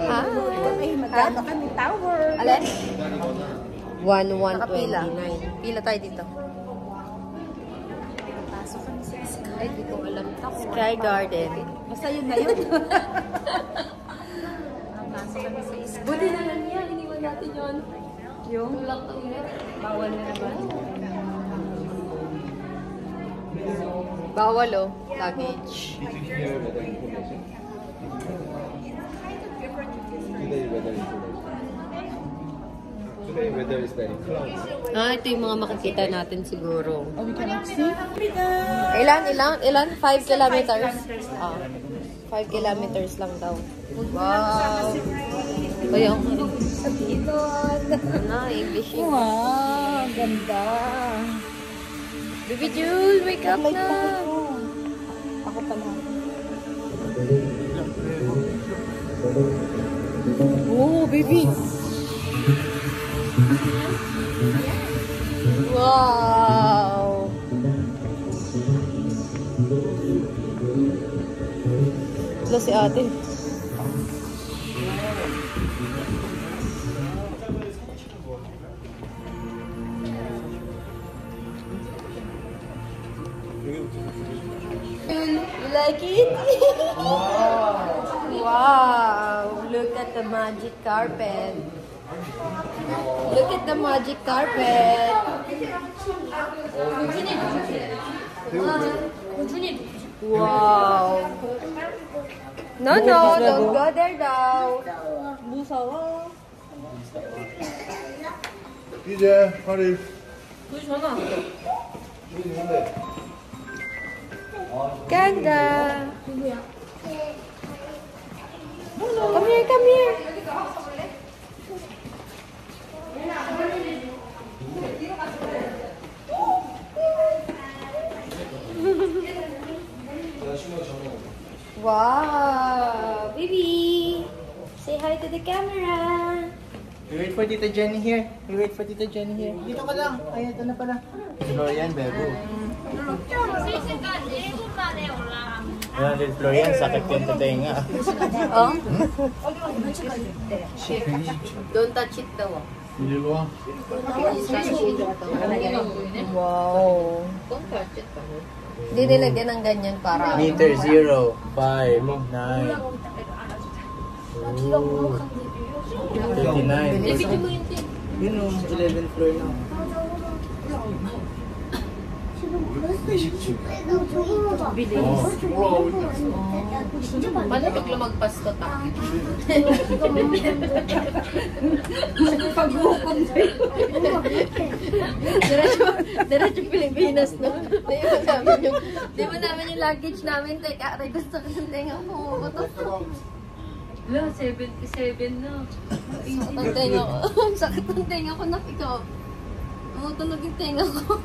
Ay, magkano kami tower? Alin? 1,129. Pila tayo dito. Pasok kami sa Sky. Ay, di ko alam. Sky Garden. Basta yun na yun. Pasok kami sa Sky. Buti na lang yan. Iniwan natin yun. Yung? Tulak to ulit. Bawal na naman. Bawal oh. Luggage. Did you hear weather information? Today weather is very cloudy. Ito yung mga makikita natin siguro. Oh, we cannot see. Ilan? 5 kilometers? 5 kilometers lang daw. Wow! Kaya English yun. Wow, ganda. Baby Jewel, wake up na! Ako pa na. Oh, baby! Wow! Ito si ate. You like it? Wow! Look at the magic carpet. Look at the magic carpet. Wow! No, don't go there daw. Musawa. 이제 파리. Ganda. Come here, come here. Wow, baby. Say hi to the camera. We wait for Tita Jenny here. We wait for Tita Jenny here. Dito ka lang. Ay, ito na pala. Florian, Bebo. Yan, din Florian. Sakit yung tatenga. Oh? Don't touch it daw. 일로 와. Wow. Hindi nilagyan ng ganyan para... Meter 0, 5, 9. 39. Yun o, 11th floor na. Paano pag lumagpas to ta? Diretso Pilipinas, no? Di ba namin yung luggage namin? Teka, aray, gusto ko ng tenga ko. Wala, 77 na. Sakit ang tenga ko. Sakit ang tenga ko na ikaw. Tumutunog yung tenga ko.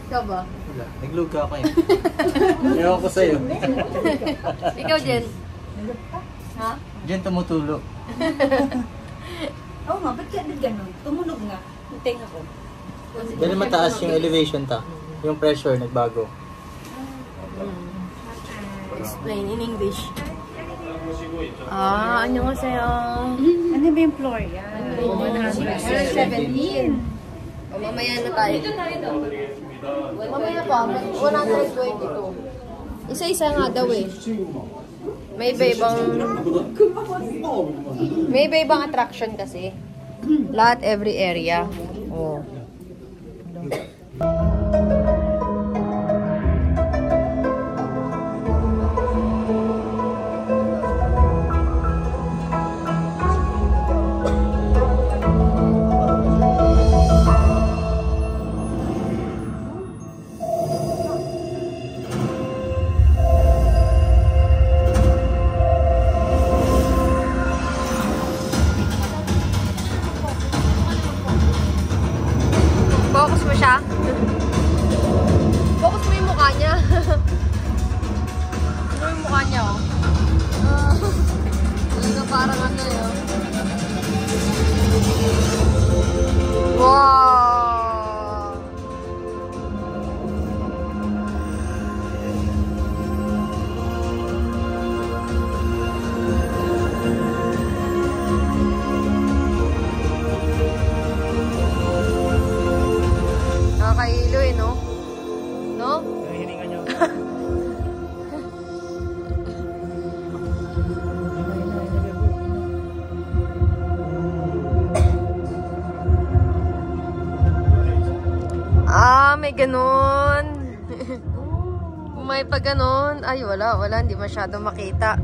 Ikaw ba? Wala, nagluga ako yun. Ewan ko sa'yo. Ikaw, Jen? Ha? Diyan tumutulog. Oo nga, ba't kaya ganun? Tumunog nga. Yung tenga ko. Dahil mataas yung elevation ta. Yung pressure nagbago. Explain in English. 안녕하세요. Ano ba yung floor yan? 117. O, mamaya na tayo. Mamaya pa, 122. Isa-isa nga daw eh. May iba-ibang attraction kasi. Lahat, every area. Oh. Focus mo siya. Focus mo yung mukha niya. Ano yung mukha niya, oh? Parang ano yun. Wow! may ganon. May pa ganon. Ay, wala. Hindi masyado makita.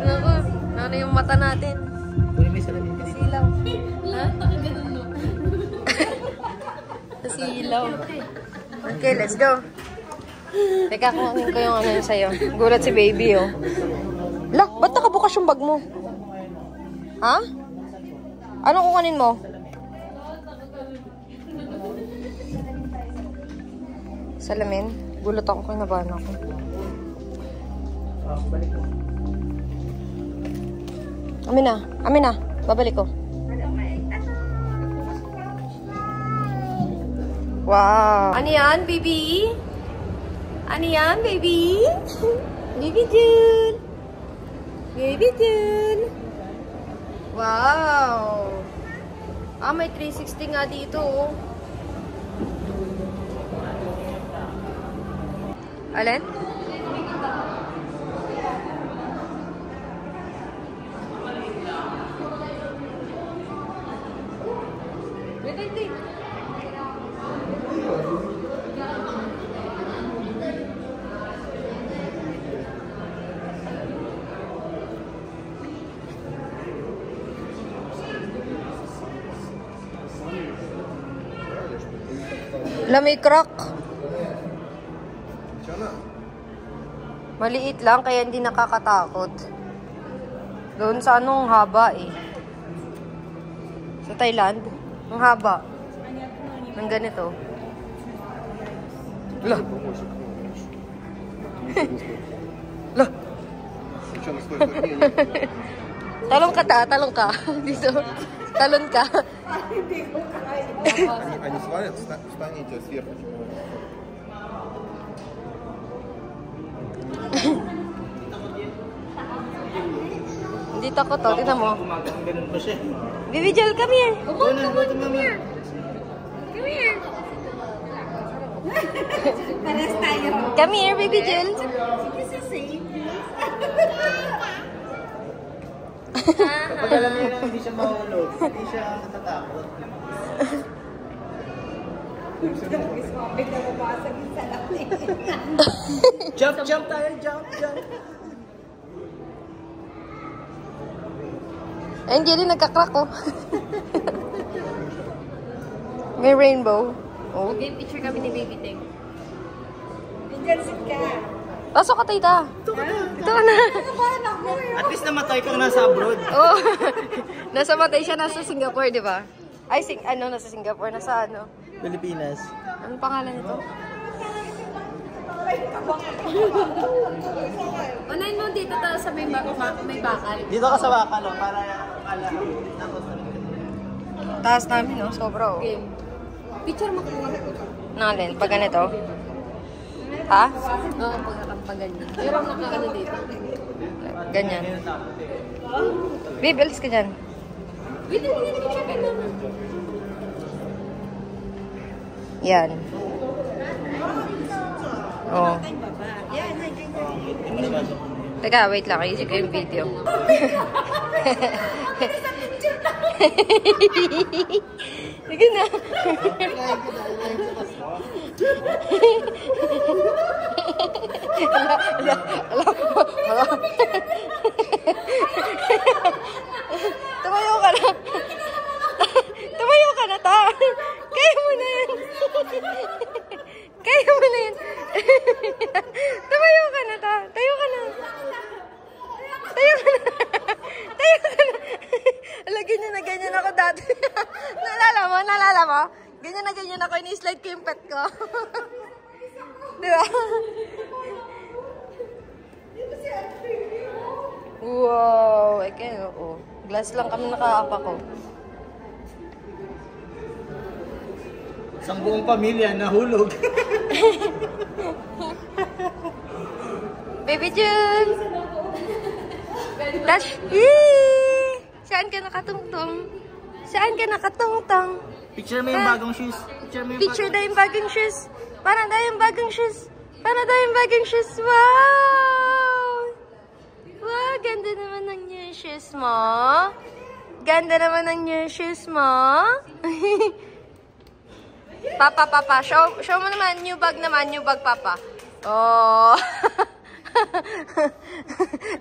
Naku, ano yung mata natin? Silaw. Ha? Silaw. Okay, let's go. Teka, kunin ko yung ano yun sa'yo. Gulat si baby, oh. La, ba't nakabukas yung bag mo? Ha? Anong kukunin mo? Salamin? Gulat ako, kinabahan ako. Amin na. Babalik ko. Wow. Ano yan, baby? Ano yan, baby? Baby June. Baby June. Wow. Ah, may 360 nga dito, oh. Alin? Wait. May crack. Maliit lang, kaya hindi nakakatakot. Doon sa anong haba eh. Sa Thailand, ang haba. Ng ganito. Lah. Lah. Talong ka. Dito. Talon ka. Они свалят, встанете сверху. Hindi takot to, tignan mo. Baby Jel, come here. Come here. Come here. Pares tayo. Come here, Baby Jel. Sige, safe. Kapag alam niyo na hindi siya mahulog, hindi siya natatakot. Jump tayo, jump. Angelina, nagka-crack oh. May rainbow. Oh. Okay, picture kami ni Baby Teng. Bigyan ka. Pasok ka, tita. Ito ka na. At least namatay kang nasa abroad. Oh. Nasa matay siya, nasa Singapore, di ba? Ay, nasa Singapore, nasa ano? Pilipinas. Anong pangalan nito? Unahin mo dito sa may bakal. Dito ka sa bakal, oh, para akala. Taas namin, no? Sobra, oh. Game. Picture mo kung Nalin, pag ganito. Ha? Oo, pag ganyan. Pero nakaano dito. Ganyan. Babe, alis ka dyan. Wait, hindi picture ka naman. Yan. Oh. Teka, wait lang. Ayusin ko yung video. Sige na. Tumayo ka na. Tumayo ka na, ta. Kaya mo na yan. Kaya mo na yan. Tumayo ka na, ta. Tayo ka na. Tayo ka na. Tayo ka na. Ala, ganyan ako dati. Naalala mo? Ganyan ako. Ini-slide ko yung pet ko. Diba? Wow. Oo. Glass lang kami nakaapa ko. Isang buong pamilya nahulog. Baby June! Dash! Yee! Saan ka nakatungtong? Picture mo yung bagong shoes. Picture daw yung bagong shoes. Para daw yung bagong shoes. Wow! Wow, ganda naman ng new shoes mo. Ganda naman ng new shoes mo. Papa. Show mo naman. New bag naman. New bag, Papa. Oh.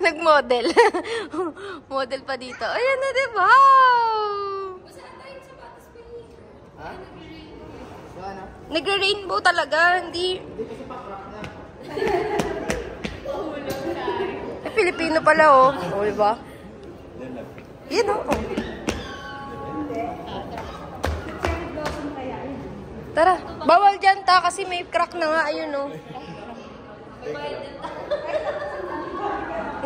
Nag-model. Model pa dito. Ayan na, diba? Ha? So, ano? Nagre-rainbow talaga. Hindi. Ay, Pilipino pala, oh. O, diba? Yan, oh. Tara. Bawal dyan, ta. Kasi may crack na nga. Ayun, oh.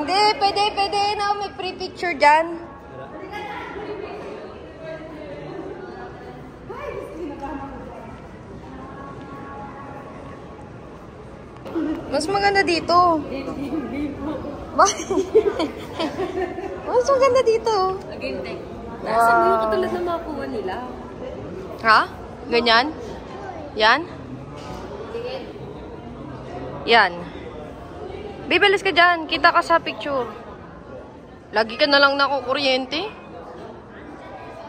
Hindi, pwede na. May pre-picture dyan. Mas maganda dito. Bakit? Mas maganda dito. Again, tech. Nasa mo yung katulad ng mga kuha nila. Ha? Ganyan? Yan? Yan. Bibilis ka dyan. Kita ka sa picture. Lagi ka na lang nakukuryente.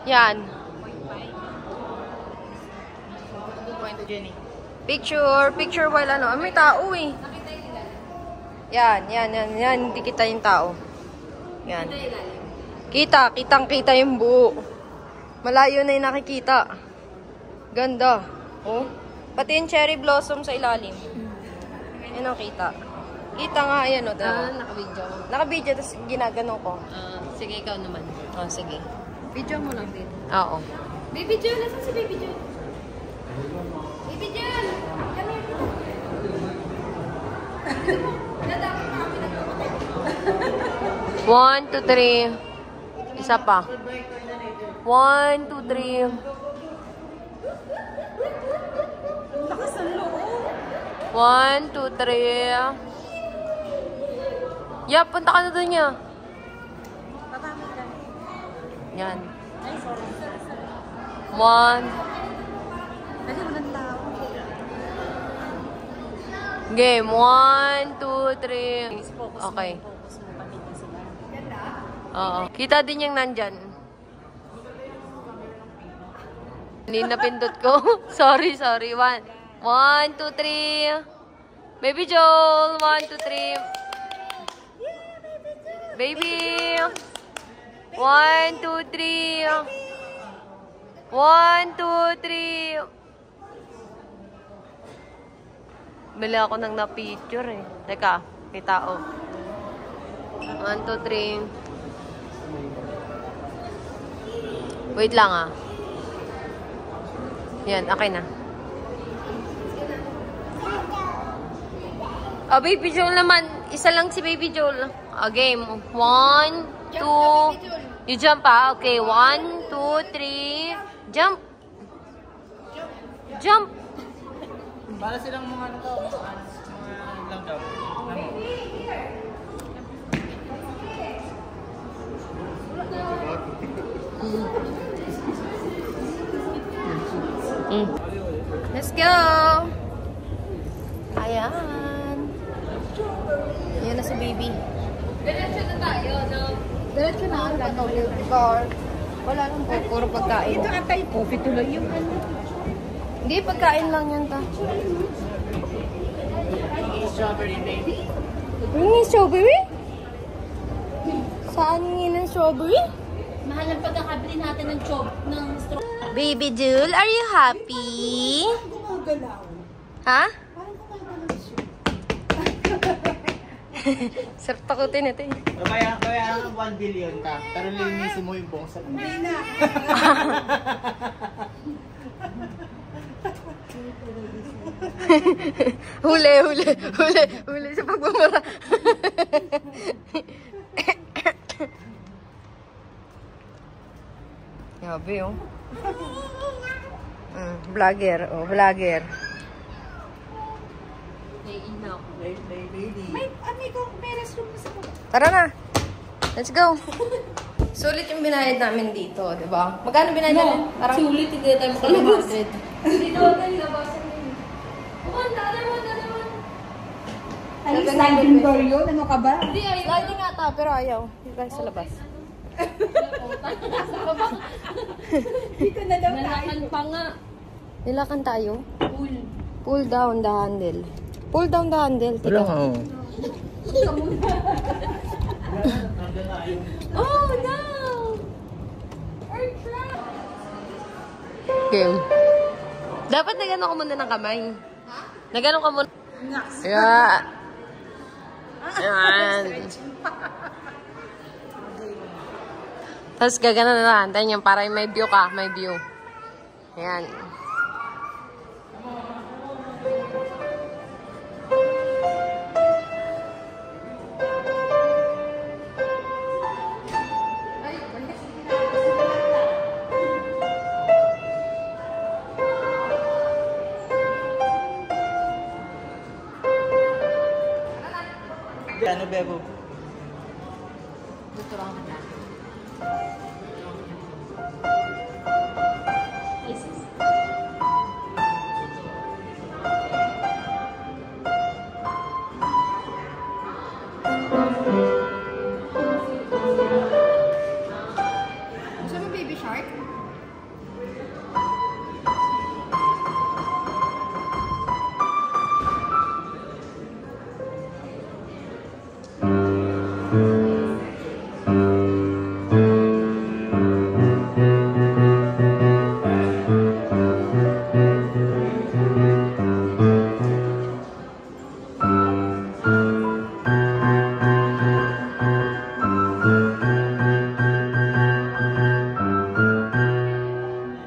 Yan. Jenny. Picture while ano. Ah, may tao eh. Yan. Hindi kita yung tao. Yan. Kitang-kita yung buo. Malayo na yung nakikita. Ganda. Oh. Pati yung cherry blossom sa ilalim. Yan ang kita. Kita nga, ayan o. Naka-video. Naka-video, tapos ginagano ko. Sige, ikaw naman. Oh, sige. Video mo lang din. Oo. Baby Jun, nasan si Baby Jun? Baby Jun! Come here. 1, 2, 3. Isa pa. 1, 2, 3. Lakas ang loob. 1, 2, 3. Yeah, punta ka na doon niya. Pakamit ka. Yan. Ay, sorry. 1. Dali, walang tao. Game. 1, 2, 3. Okay. Focus mo pa dito sila. Oo. Kita din yung nandyan. Hindi napindot ko. sorry. 1, 2, 3. Baby Joel. 1, 2, 3. Baby. 1, 2, 3. 1, 2, 3. Bili ako ng na-picture eh. Teka, may tao. 1, 2, 3. Wait lang ah. Yan, okay na. Oh, Baby Joel naman. Isa lang si Baby Joel. Game. 1, 2. You jump ah. Okay, 1, 2, 3. Jump. Jump. Para silang mga ano to, mga lang daw. Let's go. Ayan. Ayan na si Baby. Diretso na tayo, no? Diretso na ang car. Wala lang po. Puro pagkain. Ito atay po. Ito lang yung ano. Hindi, pagkain lang yan ta. Strawberry baby. Ringin strawberry? Saan ngin ng strawberry? Mahal ang pagkakabili natin ng straw. Baby Jewel, are you happy? Gumagalaw. Ha? Parang gumagalaw siya. Sarap takutin ito eh. Kaya 1 billion ka, pero linisin mo yung buong sa Hindi na. Huli sa pagmamara. Grabe oh. Vlogger, oh, vlogger. Naiinaw. baby. May amigo, may restroom sa baba. Tara na. Let's go. Sulit yung binayad namin dito, di ba? Magkano binayad namin? Parang Sulit, hindi tayo makalabas. Hindi naman tayo labasan yun. Kumanda naman. Ay, sliding door yun. Ano ka ba? Hindi, ay. sliding ata, pero ayaw. Yung guys sa labas. Dito na daw tayo. Nalakan pa nga. Nilakan tayo. Pool. Pull down the handle. Pull down the handle. Wala Tika. nga, oh. Oh, no! Earth trap! Okay. Dapat nagano ka muna ng kamay. Nagano ka muna. Yeah. Yan. Tapos gagana na lang. Tayo yung para may view ka. May view. Ayan. Ano, Bebo? Tuturuan ka na. Isis. Gusto mo baby shark?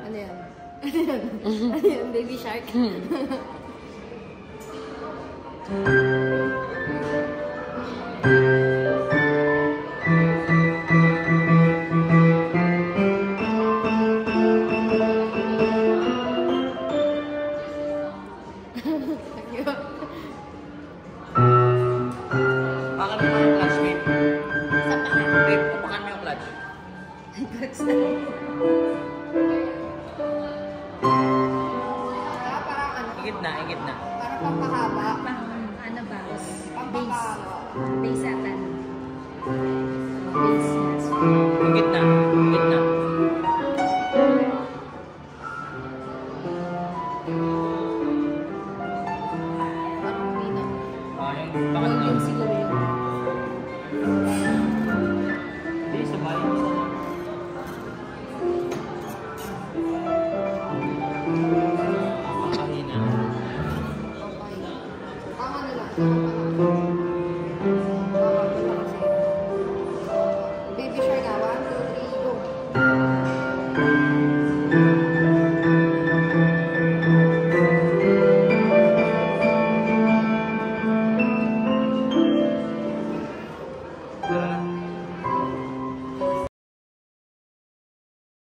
Ano yan? Ano yan? Baby shark? Pakan mo yung clutch, babe. Babe, pakan mo yung clutch. Parang ano? Igit na, igit na. Parang pampahaba. Ano ba? Pampahaba. Base atan. Base mas. Igit na, igit na. Parang may na. Pakan mo. Yung siguro yun.